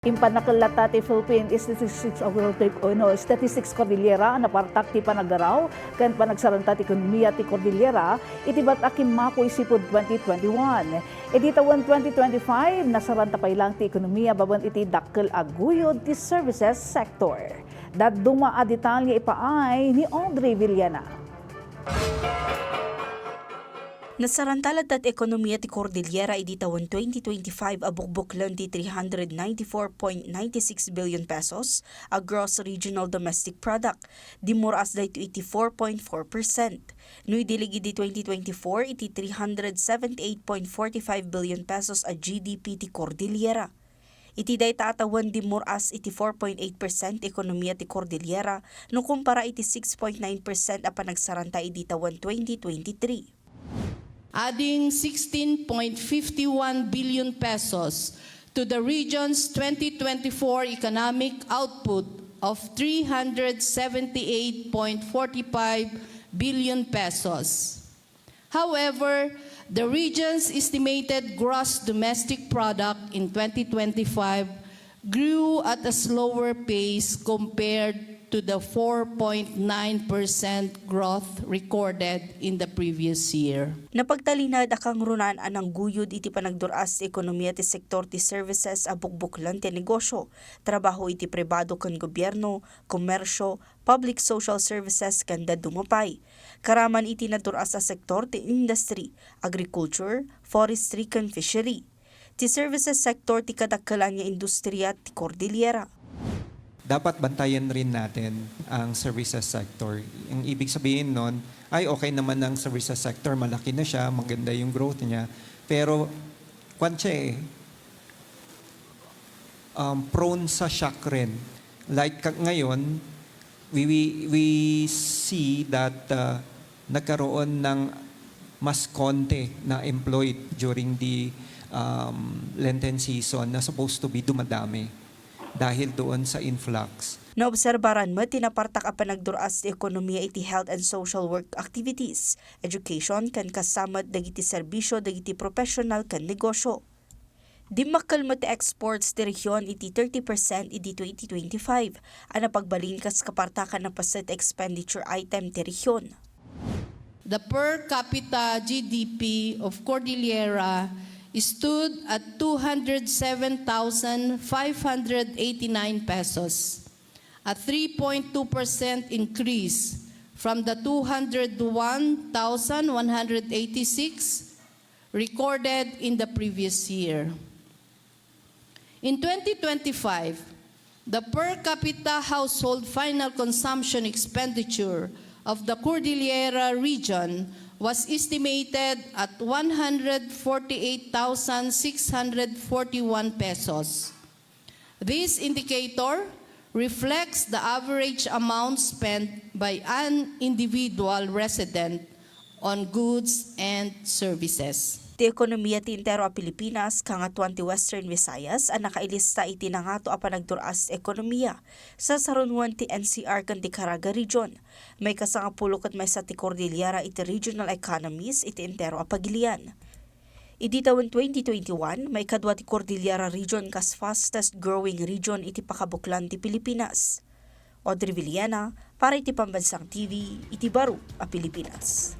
Impanakalata ti Philippine Statistics Cordillera na partak ti panagaraw kan panagsaranta ti Ekonomiya ti Cordillera iti bat-akim makoy sipud 2021. Iti taon 2025 nasaranta pa ilang ti ekonomiya baban iti dakkel aguyod ti services sector. Daduma a detalye ipaay ni Audrey Villena. Nasarantalat at ekonomiya ti Cordillera iti taon 2025 abukbuklan ti 394.96 billion pesos a gross regional domestic product, dimuras da iti 84.4%. No idilig iti 2024 iti 378.45 billion pesos a GDP ti Cordillera. Iti day taatawan dimuras iti 4.8% ekonomiya ti Cordillera no kumpara iti 6.9% a panagsaranta iti taon 2023. Adding 16.51 billion pesos to the region's 2024 economic output of 378.45 billion pesos. However, the region's estimated gross domestic product in 2025 grew at a slower pace compared to the 4.9% growth recorded in the previous year. Napagtalinad akang runan anang guyod iti panagduras ti ekonomiya ti sektor ti services a bukbuklan ti negosyo, trabaho iti pribado ken gobyerno, komersyo, public social services ken dumapay. Karaman iti naturas sa sektor ti industry, agriculture, forestry ken fishery. Ti services sector ti kadakkelan nga industriya ti Cordillera. Dapat bantayan rin natin ang services sector. Ang ibig sabihin nun, ay okay naman ang services sector, malaki na siya, maganda yung growth niya. Pero, prone sa shock rin. Like ngayon, we see that nagkaroon ng mas konti na employed during the Lenten season na supposed to be dumadami dahil doon sa influx. Naobserbaran mo, tinapartak a panagduras ti ekonomiya iti health and social work activities, education kan kasamat dagiti serbisyo dagiti professional kan negosyo. Dimakkel mo ti exports ti rehiyon iti 30% iti 2025, ana pagbalin kas kapartakan ng paset expenditure item ti rehiyon. The per capita GDP of Cordillera stood at 207,589 pesos, a 3.2% increase from the 201,186 recorded in the previous year. In 2025, the per capita household final consumption expenditure of the Cordillera region was estimated at 148,641 pesos. This indicator reflects the average amount spent by an individual resident on goods and services. Ti ekonomiya ti entero a Pilipinas kangatuan ti Western Visayas ang nakailista iti nangato a panagduras ekonomiya sa sarunwan ti NCR ken ti Caraga region. May kasangapulo ket maysa ti Cordillera iti regional economies iti entero a pagilian. Iti taon 2021 may kadwa ti Cordillera region kas fastest growing region iti pakabuklan ti Pilipinas. Audrey Villena para iti Pambansang TV iti Baro a Pilipinas.